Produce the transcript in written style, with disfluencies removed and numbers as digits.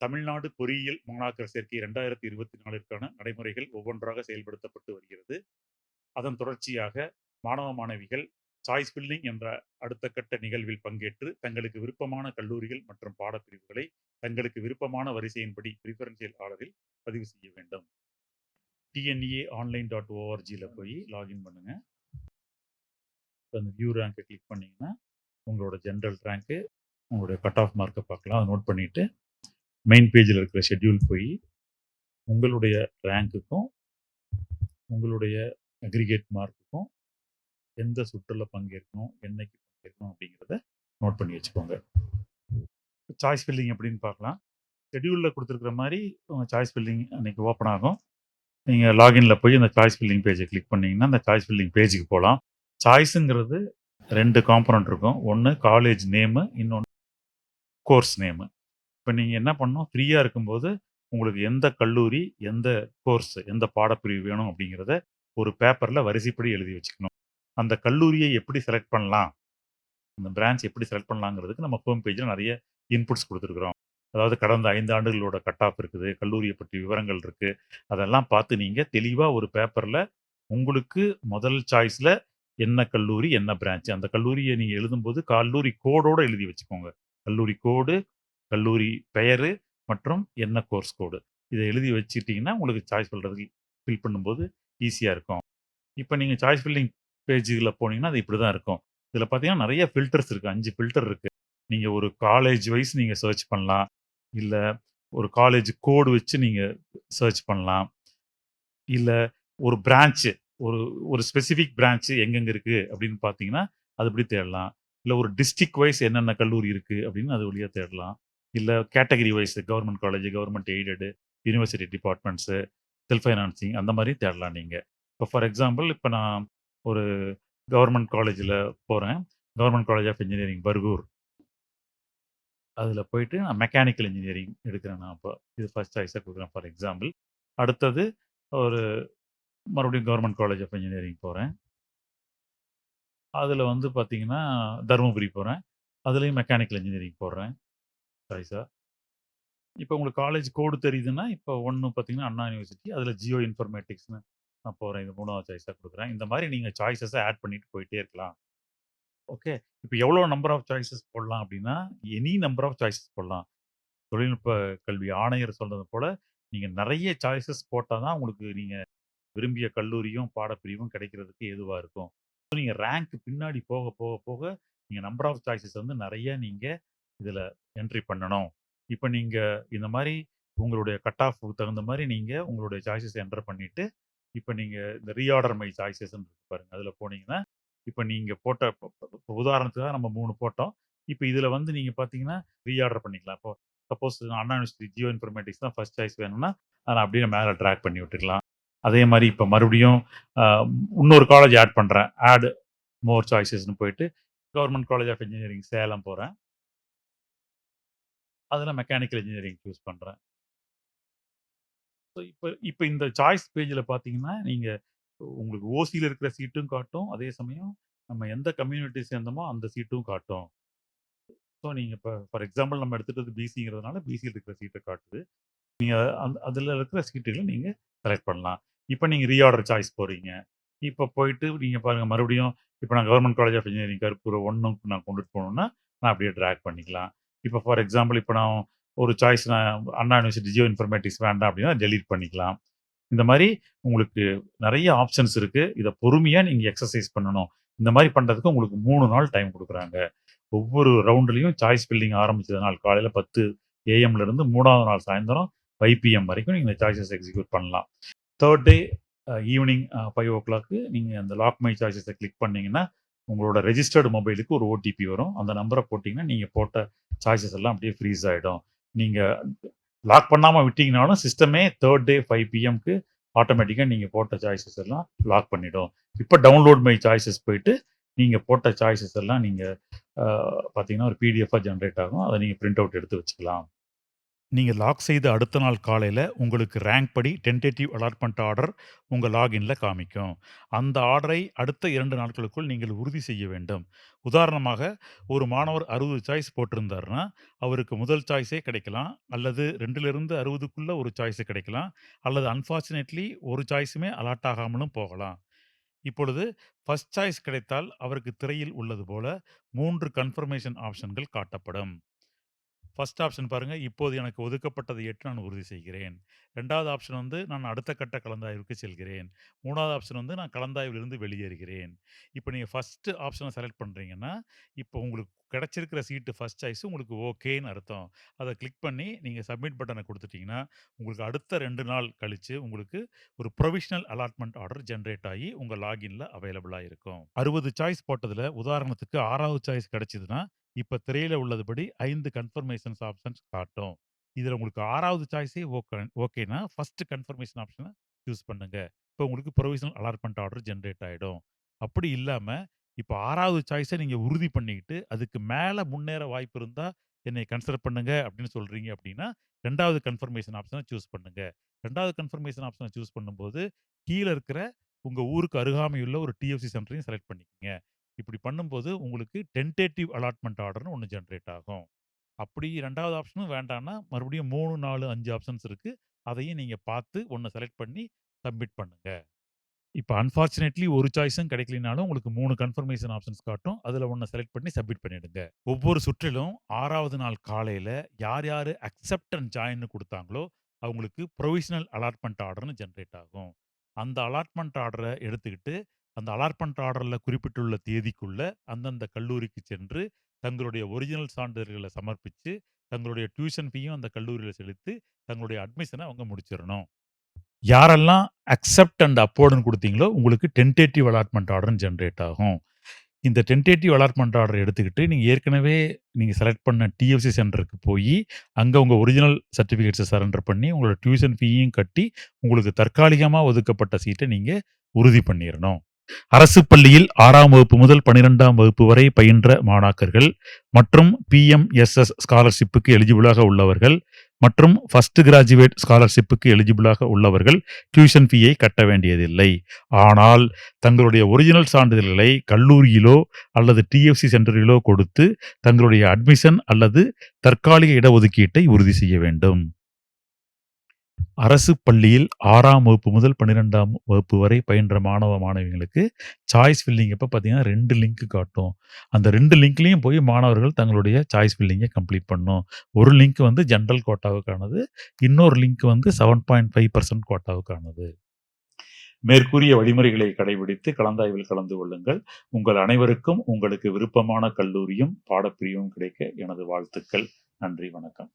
தமிழ்நாடு பொறியியல் மாணாக்கர் சேர்க்கை 2024ற்கான நடைமுறைகள் ஒவ்வொன்றாக செயல்படுத்தப்பட்டு வருகிறது. அதன் தொடர்ச்சியாக மாணவ மாணவிகள் சாய்ஸ் ஃபில்லிங் என்ற அடுத்த கட்ட நிகழ்வில் பங்கேற்று தங்களுக்கு விருப்பமான கல்லூரிகள் மற்றும் பாடப்பிரிவுகளை தங்களுக்கு விருப்பமான வரிசையின்படி பிரிஃபரன்ஷியல் ஆர்டரில் பதிவு செய்ய வேண்டும். tna.online.org போய் லாகின் பண்ணுங்க. அந்த வியூ ரேங்கை கிளிக் பண்ணீங்கன்னா உங்களோட ஜென்ரல் ரேங்க்கு, உங்களுடைய கட் ஆஃப் மார்க்கை பார்க்கலாம். அதை நோட் பண்ணிட்டு மெயின் பேஜில் இருக்கிற ஷெட்யூல் போய் உங்களுடைய ரேங்க்குக்கும் உங்களுடைய அக்ரிகேட் மார்க்குக்கும் எந்த சுற்றில் பங்கேற்கணும், என்னைக்கு பங்கேற்கணும் அப்படிங்கிறத நோட் பண்ணி வச்சுக்கோங்க. சாய்ஸ் ஃபில்லிங் எப்படின்னு பார்க்கலாம். ஷெட்யூலில் கொடுத்துருக்குற மாதிரி உங்கள் சாய்ஸ் ஃபில்லிங் அன்றைக்கி ஓப்பன் ஆகும். நீங்கள் லாகினில் போய் அந்த சாய்ஸ் ஃபில்லிங் பேஜை கிளிக் பண்ணிங்கன்னா அந்த சாய்ஸ் ஃபில்லிங் பேஜுக்கு போகலாம். சாய்ஸுங்கிறது 2 காம்பனண்ட் இருக்கும். ஒன்று காலேஜ் நேமு, இன்னொன்று கோர்ஸ் நேமு. இப்போ நீங்கள் என்ன பண்ணணும், ஃப்ரீயாக இருக்கும்போது உங்களுக்கு எந்த கல்லூரி, எந்த கோர்ஸ், எந்த பாடப்பிரிவு வேணும் அப்படிங்கிறத ஒரு பேப்பரில் வரிசைப்படி எழுதி வச்சுக்கணும். அந்த கல்லூரியை எப்படி செலக்ட் பண்ணலாம், அந்த பிரான்ச் எப்படி செலக்ட் பண்ணலாங்கிறதுக்கு நம்ம ஹோம் பேஜில் நிறைய இன்புட்ஸ் கொடுத்துருக்குறோம். அதாவது கடந்த 5 ஆண்டுகளோட கட் ஆஃப் இருக்குது, கல்லூரியை பற்றி விவரங்கள் இருக்குது. அதெல்லாம் பார்த்து நீங்கள் தெளிவாக ஒரு பேப்பரில் உங்களுக்கு முதல் சாய்ஸில் என்ன கல்லூரி, என்ன பிரான்ச், அந்த கல்லூரியை நீங்கள் எழுதும்போது கல்லூரி கோடோடு எழுதி வச்சுக்கோங்க. கல்லூரி கோடு, கல்லூரி பெயர் மற்றும் என்ன கோர்ஸ் கோடு, இதை எழுதி வச்சுட்டிங்கன்னா உங்களுக்கு சாய்ஸ் பண்ணுறதுக்கு ஃபில் பண்ணும்போது ஈஸியாக இருக்கும். இப்போ நீங்கள் சாய்ஸ் ஃபில்லிங் பேஜில் போனீங்கன்னா அது இப்படி தான் இருக்கும். இதில் பார்த்தீங்கன்னா நிறைய ஃபில்டர்ஸ் இருக்குது. 5 ஃபில்டர் இருக்குது. நீங்கள் ஒரு காலேஜ் வைஸ் நீங்கள் சர்ச் பண்ணலாம், இல்லை ஒரு காலேஜ் கோடு வச்சு நீங்கள் சர்ச் பண்ணலாம், இல்லை ஒரு பிரான்ச்சு, ஒரு ஒரு ஸ்பெசிஃபிக் பிரான்ச்சு எங்கெங்கே இருக்குது அப்படின்னு பார்த்தீங்கன்னா அது இப்படி தேடலாம். இல்லை ஒரு டிஸ்ட்ரிக்ட் வைஸ் என்னென்ன கல்லூரி இருக்குது அப்படின்னு அது வழியாக தேடலாம். இல்லை category wise government college, government aided, university departments, self financing அந்த மாதிரி தேடலாம் நீங்கள். இப்போ ஃபார் எக்ஸாம்பிள் இப்போ நான் ஒரு கவர்மெண்ட் காலேஜில் போகிறேன். Government college of engineering Bargur. அதில் போயிட்டு நான் மெக்கானிக்கல் இன்ஜினியரிங் எடுக்கிறேன். நான் இப்போ இது ஃபர்ஸ்ட் சாய்ஸாக கொடுக்குறேன் ஃபார் எக்ஸாம்பிள். அடுத்தது ஒரு மறுபடியும் கவர்மெண்ட் காலேஜ் ஆஃப் இன்ஜினியரிங் போகிறேன். அதில் வந்து பார்த்தீங்கன்னா தருமபுரி போகிறேன். அதுலேயும் மெக்கானிக்கல் இன்ஜினியரிங் போடுறேன் சாய்ஸாக. இப்போ உங்களுக்கு காலேஜ் கோடு தெரியுதுன்னா, இப்போ ஒன்று பார்த்தீங்கன்னா அண்ணா யூனிவர்சிட்டி, அதில் ஜியோ இன்ஃபர்மேட்டிக்ஸ்னு நான் போகிறேன். இது 3வது சாய்ஸாக கொடுக்குறேன். இந்த மாதிரி நீங்கள் சாய்ஸஸை ஆட் பண்ணிட்டு போயிட்டே இருக்கலாம். ஓகே. இப்போ எவ்வளோ நம்பர் ஆஃப் சாய்ஸஸ் போடலாம் அப்படின்னா, எனி நம்பர் ஆஃப் சாய்ஸஸ் போடலாம். தொழில்நுட்ப கல்வி ஆணையர் சொல்றது போல, நீங்க நிறைய சாய்ஸஸ் போட்டா தான் உங்களுக்கு நீங்க விரும்பிய கல்லூரியும், பாடப்பிரிவும் கிடைக்கிறதுக்கு ஏதுவா இருக்கும். நீங்க ரேங்க் பின்னாடி போக, போக, போக நீங்க நம்பர் ஆஃப் சாய்ஸஸ் வந்து நிறைய நீங்க இதுல என்ட்ரி பண்ணணும். இப்ப நீங்க இந்த மாரி உங்களுடைய கட் ஆஃப்க்கு தகுந்த மாரி நீங்க உங்களுடைய சாய்ஸஸ் என்டர் பண்ணிட்டு, இப்ப நீங்க இந்த ரீஆர்டர் மை சாய்ஸஸ்ன்னு இருக்கு பாருங்க. அதுல போனீங்கன்னா, இப்ப நீங்க போட்ட இப்ப உதாரணத்துக்காக நம்ம 3 போட்டோம். இப்ப இதுல வந்து நீங்க பார்த்தீங்கன்னா, ரீஆர்டர் பண்ணிக்கலாம். இப்போ சப்போஸ் அண்ணா யூனிவர்சிட்டி ஜியோ இன்ஃபர்மேட்டிக்ஸ் தான் ஃபர்ஸ்ட் சாய்ஸ் வேணும்னா, அத அப்படியே மேல டிராக் பண்ணி விட்டுக்கலாம். அதே மாரி இப்ப மறுபடியும் அ இன்னொரு காலேஜ் ஆட் பண்றேன். ஆட் மோர் சாய்ஸஸ்ன்னு போயிட்டு, government college of engineering Salem போறேன். அதுல மெக்கானிக்கல் இன்ஜினியரிங் சூஸ் பண்றேன். ஸோ இப்ப இப்ப இந்த சாய்ஸ் பேஜ்ல பார்த்தீங்கன்னா, நீங்க உங்களுக்கு ஓசில இருக்கிற சீட்டும் காட்டும். அதே சமயம் நம்ம எந்த கம்யூனிட்டி சேர்ந்தோமோ அந்த சீட்டும் காட்டும். ஸோ நீங்க இப்ப ஃபார் எக்ஸாம்பிள் நம்ம எடுத்துட்டது பிசிங்கிறதுனால பிசில இருக்கிற சீட்ட காட்டுது. நீங்க அதுல இருக்கிற சீட்டுகள நீங்க செலக்ட் பண்ணலாம். இப்ப நீங்க ரீஆர்டர் சாய்ஸ் போறீங்க. இப்ப போயிட்டு நீங்க பாருங்க மறுபடியும் இப்ப நான் government college of engineering Karuppur 1க்கு நான் கொண்டுட்டு போணும்னா, நான் அப்படியே டிராக் பண்ணிக்கலாம். இப்ப ஃபார் எக்ஸாம்பிள் இப்ப நான் ஒரு சாய்ஸ் நான் அண்ணா யூனிவர்சிட்டி ஜியோ இன்ஃபர்மேட்டிக்ஸ் வேண்டாம் அப்படின்னா டெலீட் பண்ணிக்கலாம். இந்த மாரி உங்களுக்கு நெறைய ஆப்ஷன்ஸ் இருக்கு. இத பொறுமையா நீங்க எக்ஸர்சைஸ் பண்ணணும். இந்த மாரி பண்றதுக்கு உங்களுக்கு 3 நாள் டைம் குடுக்குறாங்க. ஒவ்வொரு ரவுண்ட்லயும் சாய்ஸ் ஃபில்லிங் ஆரம்பிச்ச நாள் காலையில 10 ஏஎம்ல இருந்து 3வது நாள் சாயந்தரம் 5 பிஎம் வரைக்கும் நீங்க இந்த சாய்ஸஸ் எக்ஸிக்யூட் பண்ணலாம். 3 டே ஈவினிங் 5:00 நீங்க அந்த லாக் மை சாய்ஸஸ கிளிக் பண்ணீங்கன்னா, உங்களோட ரெஜிஸ்டர்ட் மொபைலுக்கு ஒரு ஓடிபி வரும். அந்த நம்பர போட்டீங்கன்னா, நீங்க போட்ட சாய்ஸஸ் எல்லாம் அப்படியே ஃப்ரீஸ் ஆயிடும். நீங்க லாக் பண்ணாம விட்டீங்கனாலும் சிஸ்டமே 3 டே 5 பிஎம்க்கு ஆட்டோமேட்டிக்கா நீங்க போட்ட சாய்ஸஸ் எல்லாம் லாக் பண்ணிடும். இப்ப டவுன்லோட் மை சாய்ஸஸ் போயிட்டு, நீங்க போட்ட சாய்ஸஸ் எல்லாம் நீங்க பார்த்தீங்கன்னா, ஒரு பிடிஎஃப்பா ஜெனரேட் ஆகும். அத நீங்க பிரிண்ட் அவுட் எடுத்து வச்சுக்கலாம். நீங்க லாக் செய்த அடுத்த நாள் காலையில உங்களுக்கு ரேங்க் படி டென்டேட்டிவ் அலாட்மெண்ட் ஆர்டர் உங்க லாகின்ல காமிக்கும். அந்த ஆர்டரை அடுத்த 2 நாட்களுக்குள் நீங்கள் உறுதி செய்ய வேண்டும். உதாரணமாக, ஒரு மாணவர் 60 சாய்ஸ் போட்டிருந்தாருன்னா, அவருக்கு முதல் சாய்ஸே கிடைக்கலாம். அல்லது 2லிருந்து 60க்குள்ள ஒரு சாய்ஸ் கிடைக்கலாம். அல்லது அன்பார்ச்சுனேட்லி ஒரு சாய்ஸுமே அலாட் ஆகாமலும் போகலாம். இப்பொழுது ஃபர்ஸ்ட் சாய்ஸ் கிடைத்தால் அவருக்கு திரையில் உள்ளது போல 3 கன்ஃபர்மேஷன் ஆப்ஷன்கள் காட்டப்படும். ஃபர்ஸ்ட் ஆப்ஷன் பாருங்க. இப்போது எனக்கு ஒதுக்கப்பட்டதை ஏற்று நான் உறுதி செய்கிறேன். 2வது ஆப்ஷன் வந்து நான் அடுத்த கட்ட கலந்தாய்வுக்கு செல்கிறேன். 3வது ஆப்ஷன் வந்து நான் கலந்தாய்விலிருந்து வெளியேறுகிறேன். இப்ப நீங்க ஃபர்ஸ்ட் ஆப்ஷன செலக்ட் பண்றீங்கன்னா, இப்போ உங்களுக்கு கிடைச்சிருக்கிற சீட்டு ஃபர்ஸ்ட் சாய்ஸ் உங்களுக்கு ஓகேன்னு அர்த்தம். அத கிளிக் பண்ணி நீங்க சப்மிட் பட்டன குடுத்துட்டீங்கன்னா, உங்களுக்கு அடுத்த 2 நாள் கழிச்சு உங்களுக்கு ஒரு புரோவிஷனல் அலாட்மெண்ட் ஆர்டர் ஜெனரேட் ஆகி உங்க லாகின்ல அவைலபிளா இருக்கும். 60 சாய்ஸ் போட்டதுல உதாரணத்துக்கு 6வது சாய்ஸ் கிடைச்சதுன்னா, இப்ப திரையில உள்ளதுபடி 5 கன்ஃபர்மேஷன்ஸ் ஆப்ஷன்ஸ் காட்டும். இதுல உங்களுக்கு 6வது சாய்ஸே ஓகேன்னா, ஃபர்ஸ்ட் கன்ஃபர்மேஷன் ஆப்ஷன சூஸ் பண்ணுங்க. இப்ப உங்களுக்கு புரோவிஷனல் அலாட்மெண்ட் ஆர்டர் ஜெனரேட் ஆயிடும். அப்படி இல்லாம, இப்ப 6வது சாய்ஸ நீங்க உறுதி பண்ணிக்கிட்டு, அதுக்கு மேல முன்னேற வாய்ப்பு இருந்தா, என்னைய கன்சிடர் பண்ணுங்க அப்படின்னு சொல்றீங்க அப்படின்னா, 2வது கன்ஃபர்மேஷன் ஆப்ஷன சூஸ் பண்ணுங்க. 2வது கன்ஃபர்மேஷன் ஆப்ஷன சூஸ் பண்ணும்போது, கீழ இருக்கிற உங்க ஊருக்கு அருகாமையுள்ள ஒரு டிஎஃப்சி சென்டரையும் செலக்ட் பண்ணிக்கங்க. இப்படி பண்ணும்போது உங்களுக்கு டென்டேட்டிவ் அலாட்மெண்ட் ஆர்டர்ன்னு ஒண்ணு ஜெனரேட் ஆகும். அப்படி 2வது ஆப்ஷனும் வேண்டான்னா, மறுபடியும் 3, 4, 5 ஆப்ஷன்ஸ் இருக்கு. அதையும் நீங்க பார்த்து ஒண்ண செலக்ட் பண்ணி சப்மிட் பண்ணுங்க. இப்ப அன்பார்ச்சுனேட்லி ஒரு சாய்ஸும் கிடைக்கலைனாலும் உங்களுக்கு 3 கன்ஃபர்மேஷன் ஆப்ஷன்ஸ் காட்டும். அதுல ஒண்ண செலக்ட் பண்ணி சப்மிட் பண்ணிடுங்க. ஒவ்வொரு சுற்றிலும் 6வது நாள் காலையில யார் யாரு அக்செப்ட் அண்ட் ஜாயின்னு குடுத்தாங்களோ, அவங்களுக்கு புரோவிஷனல் அலாட்மெண்ட் ஆர்டர்ன்னு ஜெனரேட் ஆகும். அந்த அலாட்மெண்ட் ஆர்டர எடுத்துக்கிட்டு, அந்த அலாட்மெண்ட் ஆர்டர்ல குறிப்பிட்டுள்ள தேதிக்குள்ள அந்தந்த கல்லூரிக்கு சென்று, தங்களுடைய ஒரிஜினல் சான்றிதழ்கள சமர்ப்பிச்சு, தங்களுடைய டியூஷன் ஃபீயும் அந்த கல்லூரியில செலுத்தி, தங்களுடைய அட்மிஷன அவங்க முடிச்சிரணும். யாரெல்லாம் அக்செப்ட் அண்ட் அப்போர்ட்ன்னு குடுத்தீங்களோ, உங்களுக்கு டென்டேட்டிவ் அலாட்மெண்ட் ஆர்டர்ன்னு ஜெனரேட் ஆகும். இந்த டென்டேட்டிவ் அலாட்மெண்ட் ஆர்டர் எடுத்துக்கிட்டு, நீங்க செலக்ட் பண்ண டிஎஃப்சி சென்டருக்கு போயி, அங்க உங்க ஒரிஜினல் சர்டிஃபிகேட்ஸ சரண்டர் பண்ணி, உங்களோட டியூஷன் ஃபீயும் கட்டி, உங்களுக்கு தற்காலிகமா ஒதுக்கப்பட்ட சீட்ட நீங்க உறுதி பண்ணிறணும். அரசு பள்ளியில் 6ஆம் வகுப்பு முதல் 12ஆம் வகுப்பு வரை பயின்ற மாணாக்கர்கள் மற்றும் பிஎம்எஸ்எஸ் ஸ்காலர்ஷிப்புக்கு எலிஜிபிளாக உள்ளவர்கள் மற்றும் ஃபர்ஸ்ட் கிராஜுவேட் ஸ்காலர்ஷிப்புக்கு எலிஜிபிளாக உள்ளவர்கள் டியூஷன் ஃபீயை கட்ட வேண்டியதில்லை. ஆனால் தங்களுடைய ஒரிஜினல் சான்றிதழ்களை கல்லூரியிலோ அல்லது டிஎஃப்சி சென்டரிலோ கொடுத்து தங்களுடைய அட்மிஷன் அல்லது தற்காலிக இடஒதுக்கீட்டை உறுதி செய்ய வேண்டும். அரசு பள்ளியில் 6ஆம் வகுப்பு முதல் 12ஆம் வகுப்பு வரை பயின்ற மாணவ, மாணவிகளுக்கு சாய்ஸ் ஃபில்லிங் அப்ப பார்த்தீங்கன்னா 2 லிங்க் காட்டும். அந்த 2 லிங்க்லயும் போய் மாணவர்கள் தங்களுடைய சாய்ஸ் ஃபில்லிங்க கம்ப்ளீட் பண்ணணும். ஒரு லிங்க் வந்து ஜெனரல் கோட்டாவுக்கானது. இன்னொரு லிங்க் வந்து 7.5% கோட்டாவுக்கானது. மேற்கூறிய வழிமுறைகளை கடைபிடித்து கலந்தாய்வில் கலந்து கொள்ளுங்கள். உங்கள் அனைவருக்கும் உங்களுக்கு விருப்பமான கல்லூரியும், பாடப்பிரிவும் கிடைக்க எனது வாழ்த்துக்கள். நன்றி, வணக்கம்.